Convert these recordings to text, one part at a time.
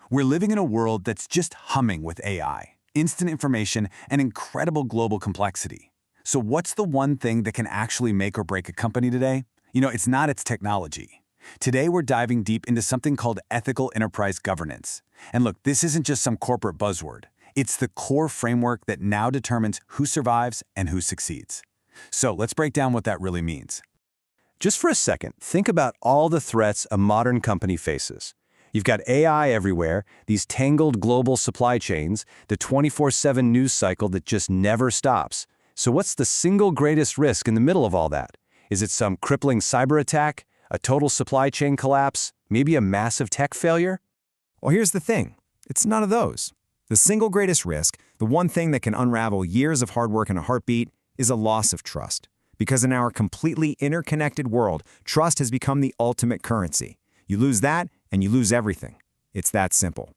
We're living in a world that's just humming with AI, instant information, and incredible global complexity. So what's the one thing that can actually make or break a company today? It's not its technology. Today, we're diving deep into something called ethical enterprise governance. And look, this isn't just some corporate buzzword. It's the core framework that now determines who survives and who succeeds. So let's break down what that really means. Just for a second, think about all the threats a modern company faces. You've got AI everywhere, these tangled global supply chains, the 24/7 news cycle that just never stops. So what's the single greatest risk in the middle of all that? Is it some crippling cyber attack, a total supply chain collapse, maybe a massive tech failure? Well, here's the thing. It's none of those. The single greatest risk, the one thing that can unravel years of hard work in a heartbeat, is a loss of trust. Because in our completely interconnected world, trust has become the ultimate currency. You lose that, and you lose everything. It's that simple.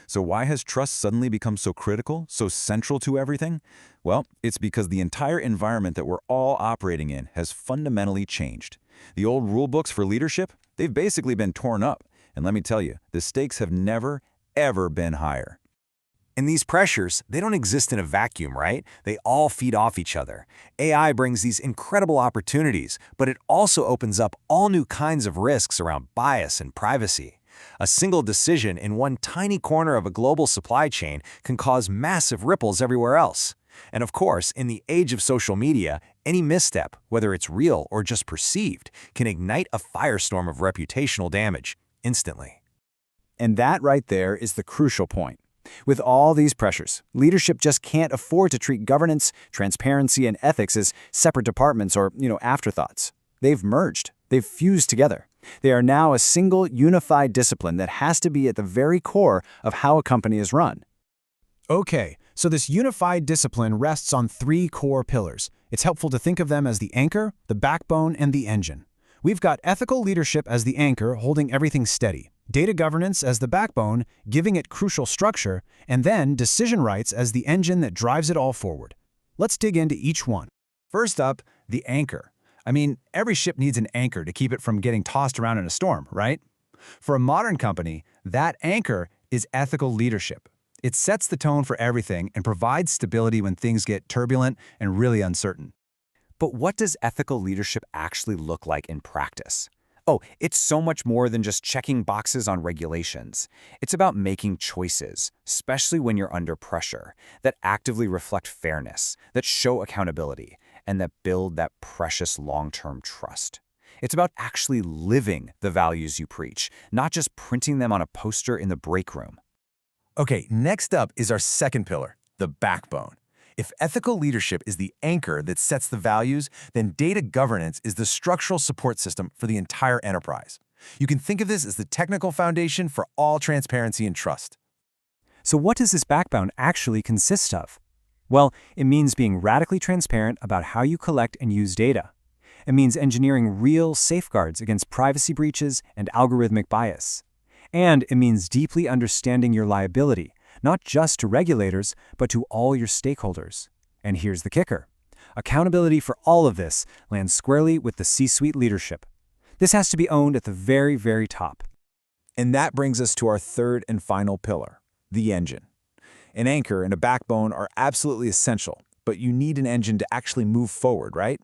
So why has trust suddenly become so critical, so central to everything? Well, it's because the entire environment that we're all operating in has fundamentally changed. The old rule books for leadership, they've basically been torn up. And let me tell you, the stakes have never, ever been higher. And these pressures, they don't exist in a vacuum, right? They all feed off each other. AI brings these incredible opportunities, but it also opens up all new kinds of risks around bias and privacy. A single decision in one tiny corner of a global supply chain can cause massive ripples everywhere else. And of course, in the age of social media, any misstep, whether it's real or just perceived, can ignite a firestorm of reputational damage instantly. And that right there is the crucial point. With all these pressures, leadership just can't afford to treat governance, transparency, and ethics as separate departments or, afterthoughts. They've merged. They've fused together. They are now a single, unified discipline that has to be at the very core of how a company is run. Okay, so this unified discipline rests on three core pillars. It's helpful to think of them as the anchor, the backbone, and the engine. We've got ethical leadership as the anchor, holding everything steady. Data governance as the backbone, giving it crucial structure, and then decision rights as the engine that drives it all forward. Let's dig into each one. First up, the anchor. Every ship needs an anchor to keep it from getting tossed around in a storm, right? For a modern company, that anchor is ethical leadership. It sets the tone for everything and provides stability when things get turbulent and really uncertain. But what does ethical leadership actually look like in practice? Oh, it's so much more than just checking boxes on regulations. It's about making choices, especially when you're under pressure, that actively reflect fairness, that show accountability, and that build that precious long-term trust. It's about actually living the values you preach, not just printing them on a poster in the break room. Okay, next up is our second pillar, the backbone. If ethical leadership is the anchor that sets the values, then data governance is the structural support system for the entire enterprise. You can think of this as the technical foundation for all transparency and trust. So what does this backbone actually consist of? Well, it means being radically transparent about how you collect and use data. It means engineering real safeguards against privacy breaches and algorithmic bias. And it means deeply understanding your liability, not just to regulators, but to all your stakeholders. And here's the kicker. Accountability for all of this lands squarely with the C-suite leadership. This has to be owned at the very, very top. And that brings us to our third and final pillar, the engine. An anchor and a backbone are absolutely essential, but you need an engine to actually move forward, right?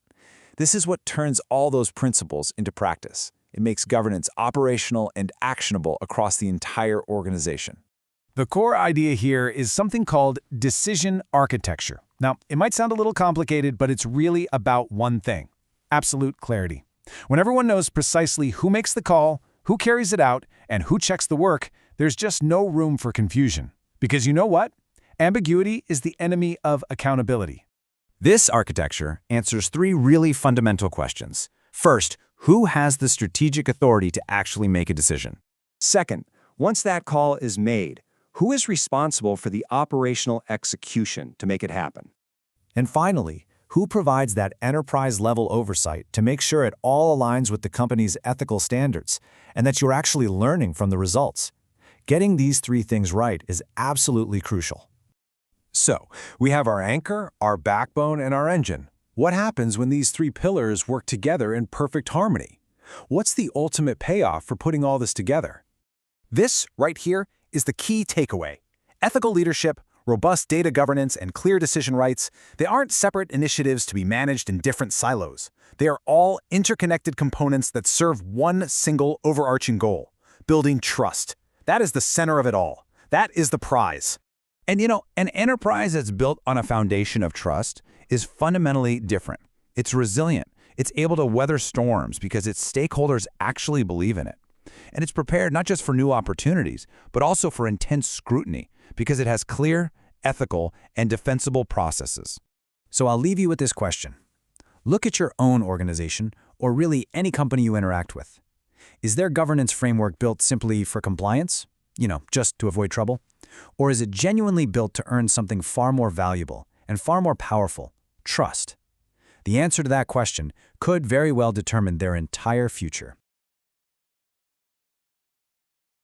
This is what turns all those principles into practice. It makes governance operational and actionable across the entire organization. The core idea here is something called decision architecture. Now, it might sound a little complicated, but it's really about one thing: absolute clarity. When everyone knows precisely who makes the call, who carries it out, and who checks the work, there's just no room for confusion. Because you know what? Ambiguity is the enemy of accountability. This architecture answers three really fundamental questions. First, who has the strategic authority to actually make a decision? Second, once that call is made, who is responsible for the operational execution to make it happen? And finally, who provides that enterprise-level oversight to make sure it all aligns with the company's ethical standards and that you're actually learning from the results? Getting these three things right is absolutely crucial. So, we have our anchor, our backbone, and our engine. What happens when these three pillars work together in perfect harmony? What's the ultimate payoff for putting all this together? This, right here, is the key takeaway. Ethical leadership, robust data governance, and clear decision rights, they aren't separate initiatives to be managed in different silos. They are all interconnected components that serve one single overarching goal: building trust. That is the center of it all. That is the prize. And an enterprise that's built on a foundation of trust is fundamentally different. It's resilient. It's able to weather storms because its stakeholders actually believe in it. And it's prepared not just for new opportunities, but also for intense scrutiny because it has clear, ethical, and defensible processes. So I'll leave you with this question. Look at your own organization, or really any company you interact with. Is their governance framework built simply for compliance? Just to avoid trouble? Or is it genuinely built to earn something far more valuable and far more powerful: trust? The answer to that question could very well determine their entire future.